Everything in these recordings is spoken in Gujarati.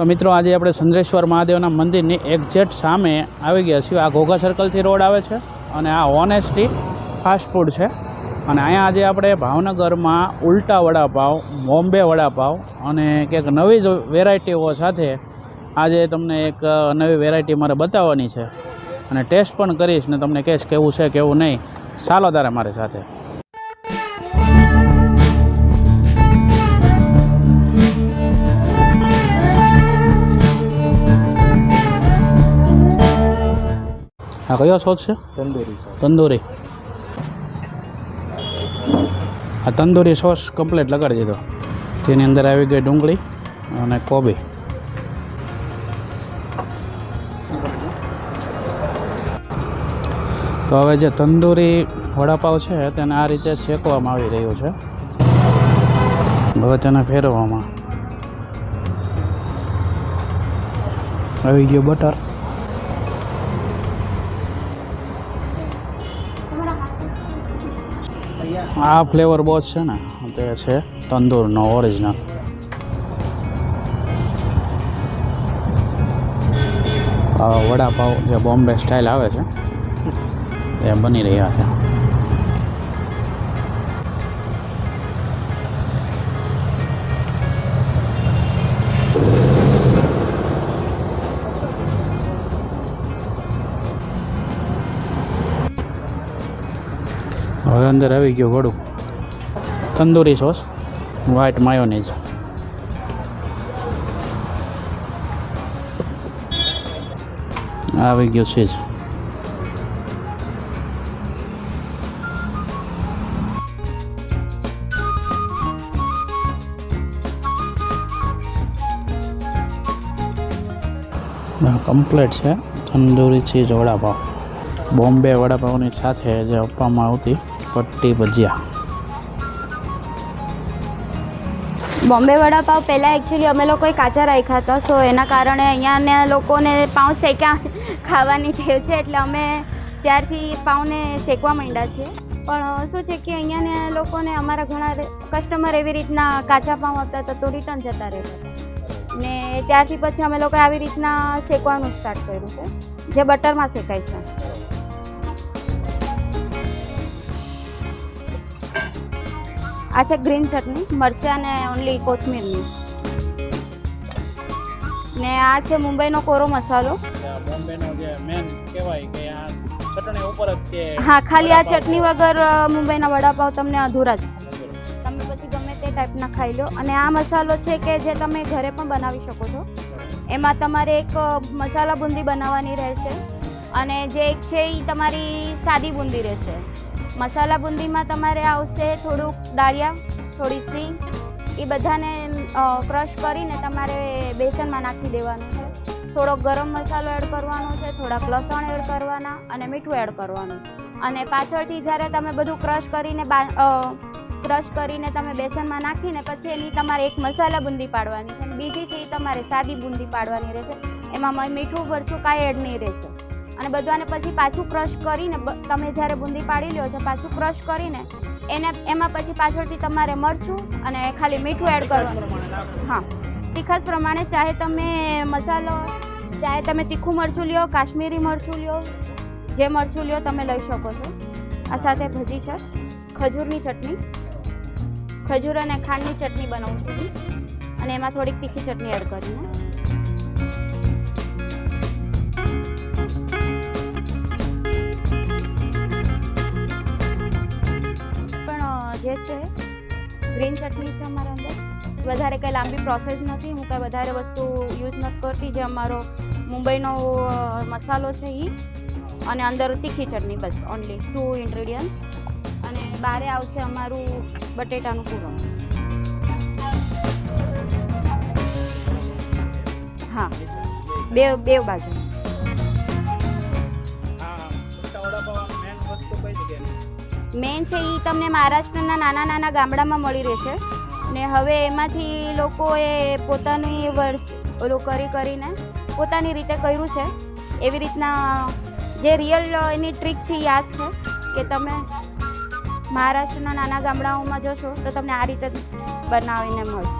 મિત્રો આજે આપણે ચંદ્રેશ્વર મહાદેવના મંદિરની એક્ઝેક્ટ સામે આવી ગયા છીએ। આ ઘોઘા સર્કલથી રોડ આવે છે અને આ ઓનેસ્ટી ફાસ્ટ ફૂડ છે। અને અહીંયા આજે આપણે ભાવનગરમાં ઉલ્ટા વડાપાવ, બોમ્બે વડાપાવ અને કંઈક નવી જ વેરાયટીઓ સાથે આજે તમને એક નવી વેરાયટી મારે બતાવવાની છે અને ટેસ્ટ પણ કરીશ ને તમને કહીશ કેવું છે કેવું નહીં। ચાલો તારે મારી સાથે। આ કયો સોસ છે? તંદૂરી સોસ। તંદૂરી। આ તંદૂરી સોસ કમ્પ્લીટ લગાડી દીધો। તેની અંદર આવી ગઈ ડુંગળી અને કોબી। તો હવે જે તંદૂરી વડાપાવ છે તેને આ રીતે શેકવામાં આવી રહ્યું છે। હવે તેને ફેરવવામાં આવી ગયું બટર। આ ફ્લેવર બોસ છે ને તે છે તંદૂરનો ઓરિજિનલ। વડાપાવ જે બોમ્બે સ્ટાઇલ આવે છે એ બની રહ્યા છે। હવે અંદર આવી ગયું વડું, તંદૂરી સોસ, વ્હાઈટ માયોનીઝ। આવી ગયું ચીઝ। કમ્પ્લીટ છે તંદૂરી ચીઝ વડાપાવ। બોમ્બે વડાપાવની સાથે જે આપવામાં આવતી પટ્ટી ભજીયા। બોમ્બે વડાપાવ પહેલાં એકચ્યુઅલી અમે લોકોએ કાચા રાખ્યા હતા, સો એના કારણે અહીંયાના લોકોને પાઉં શેક્યા ખાવાની ટેવ છે, એટલે અમે ત્યારથી પાઉંને શેકવા માંડ્યા છીએ। પણ શું છે કે અહીંયાના લોકોને અમારા ઘણા કસ્ટમર એવી રીતના કાચા પાઉં આપતા હતા તો રિટર્ન જતા રહેતા હતા ને ત્યારથી પછી અમે લોકોએ આવી રીતના શેકવાનું સ્ટાર્ટ કર્યું છે, જે બટરમાં શેકાય છે। આ છે ગ્રીન ચટણી, મરચાં ને ઓનલી કોથમીરની, ને આ છે મુંબઈનો કોરો મસાલો। બોમ્બેનો જે મેન કહેવાય કે આ ચટણી ઉપર જ કે હા, ખાલી આ ચટણી વગર મુંબઈના વડાપાવ તમને અધૂરા જ છે। તમે પછી ગમે તે ટાઈપના ખાઈ લો। અને આ મસાલો છે કે જે તમે ઘરે પણ બનાવી શકો છો। એમાં તમારે એક મસાલા બુંદી બનાવવાની રહેશે અને જે એક છે એ તમારી સાદી બુંદી રહેશે। મસાલા બુંદીમાં તમારે આવશે થોડુંક દાળિયા, થોડી સિંગ, એ બધાને ક્રશ કરીને તમારે બેસનમાં નાખી દેવાનું છે। થોડોક ગરમ મસાલો એડ કરવાનો છે, થોડાક લસણ એડ કરવાના અને મીઠું એડ કરવાનું। અને પાછળથી જ્યારે તમે બધું ક્રશ કરીને તમે બેસનમાં નાખીને પછી એની તમારે એક મસાલા બુંદી પાડવાની છે, બીજી છે એ તમારે સાદી બુંદી પાડવાની રહેશે। એમાં મીઠું મરચું કાંઈ એડ નહીં રહેશે। અને બધાને પછી પાછું ક્રશ કરીને તમે જ્યારે બુંદી પાડી લ્યો છો પાછું ક્રશ કરીને એમાં પછી પાછળથી તમારે મરચું અને ખાલી મીઠું એડ કરવાનું। હા, તીખાસ પ્રમાણે ચાહે તમે મસાલો, ચાહે તમે તીખું મરચું લ્યો, કાશ્મીરી મરચું લ્યો, જે મરચું લ્યો તમે લઈ શકો છો। આ સાથે ભજી છે, ખજૂરની ચટણી, ખજૂર અને ખાંડની ચટણી બનાવું છું અને એમાં થોડીક તીખી ચટણી એડ કરીને। જે છે ગ્રીન ચટણી છે અમારા અંદર, વધારે કંઈ લાંબી પ્રોસેસ નથી, હું કંઈ વધારે વસ્તુ યુઝ નથી કરતી। જે અમારો મુંબઈનો મસાલો છે એ અને અંદર તીખી ચટણી, બસ ઓનલી 2 ઇન્ગ્રેડિયન્ટ। અને બારે આવશે અમારું બટેટાનું પૂરણ। હા, બે બાજુ। મેન છે એ તમને મહારાષ્ટ્રના નાના નાના ગામડામાં મળી રહેશે ને હવે એમાંથી લોકોએ પોતાની ઓલું કરીને પોતાની રીતે કર્યું છે। એવી રીતના જે રિયલ એની ટ્રીક છે એ યાદ છે કે તમે મહારાષ્ટ્રના નાના ગામડાઓમાં જશો તો તમને આ રીતે બનાવીને મળશે।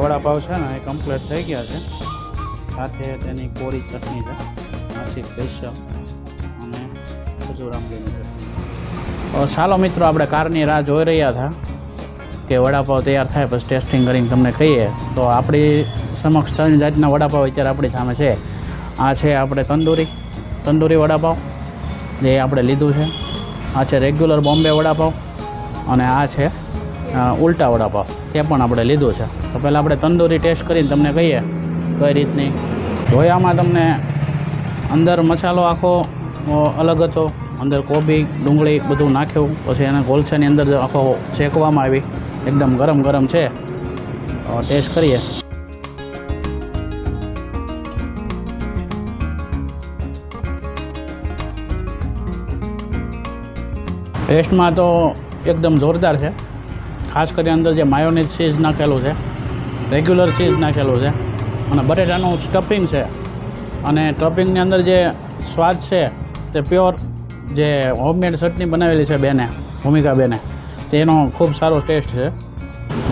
વડાપાવ છે ને એ કમ્પ્લીટ થઈ ગયા છે. સાથે તેની કોરી ચટણી છે, નાસિક સ્પેશિયલ, અને ખજૂર આંબલીની ચટણી. તો ચાલો મિત્રો, આપણે કારની રાહ જોઈ રહ્યા હતા કે વડાપાવ તૈયાર થાય પછી ટેસ્ટિંગ કરીને તમને કહીએ. તો આપણી સમક્ષ 3 જાતના વડાપાવ અત્યારે આપણી સામે છે. આ છે આપણે તંદૂરી વડાપાવ જે આપણે લીધું છે. આ છે રેગ્યુલર બોમ્બે વડાપાવ, અને આ છે ઉલ્ટા વડાપાવ, તે પણ આપણે લીધું છે. તો પહેલાં આપણે તંદૂરી ટેસ્ટ કરીને તમને કહીએ કઈ રીતની. જોયામાં તમને અંદર મસાલો આખો અલગ હતો, અંદર કોબી ડુંગળી બધું નાખ્યું, પછી એને કોલસાની અંદર આખો શેકવામાં આવી, એકદમ ગરમ છે. ટેસ્ટ કરીએ. ટેસ્ટમાં તો એકદમ જોરદાર છે. ખાસ કરીને અંદર જે માયોનીઝ ચીઝ નાખેલું છે, રેગ્યુલર ચીઝ નાખેલું છે, અને બટેટાનું સ્ટફિંગ છે, અને સ્ટફિંગની અંદર જે સ્વાદ છે તે પ્યોર જે હોમમેડ ચટણી બનાવેલી છે ભૂમિકા બેને, તેનો ખૂબ સારો ટેસ્ટ છે.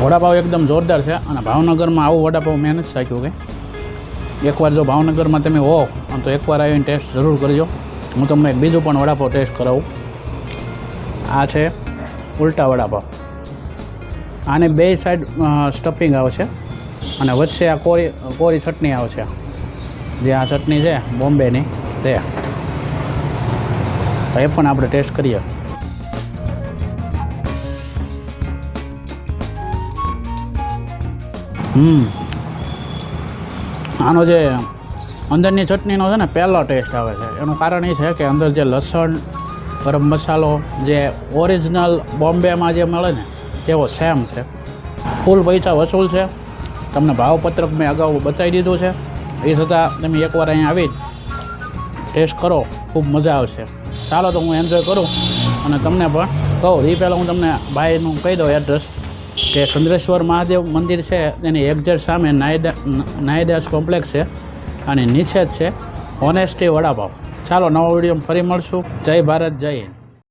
વડાપાવ એકદમ જોરદાર છે, અને ભાવનગરમાં આવું વડાપાવ મેં નથી શાક્યું કે એકવાર જો ભાવનગરમાં તમે હો તો એકવાર આવીને ટેસ્ટ જરૂર કરજો. હું તમને એક બીજું પણ વડાપાવ ટેસ્ટ કરાવું. આ છે ઉલ્ટા વડાપાવ. આને બે સાઈડ સ્ટફિંગ આવે છે, અને વચ્ચે આ કોરી ચટણી આવે છે, જે આ ચટણી છે બોમ્બેની તે. એ પણ આપણે ટેસ્ટ કરીએ. આનો જે અંદરની ચટણીનો છે ને પહેલો ટેસ્ટ આવે છે. એનું કારણ એ છે કે અંદર જે લસણ, ગરમ મસાલો જે ઓરિજિનલ બોમ્બેમાં જે મળે ને તેવો સેમ છે. ફૂલ પૈસા વસૂલ છે. તમને ભાવપત્રક મેં અગાઉ બતાવી દીધું છે. એ છતાં તમે એકવાર અહીંયા આવી ટેસ્ટ કરો, ખૂબ મજા આવશે. ચાલો તો હું એન્જોય કરું અને તમને પણ કહું. એ પહેલાં હું તમને ભાઈનું કહી દઉં એડ્રેસ કે ચંદ્રેશ્વર મહાદેવ મંદિર છે એની એક્ઝેક્ટ સામે નાયદાસ કોમ્પ્લેક્સ છે, અને નીચે જ છે ઓનેસ્ટી વડાપાવ. ચાલો નવા વિડીયોમાં ફરી મળશું. જય ભારત, જય હિન્દ.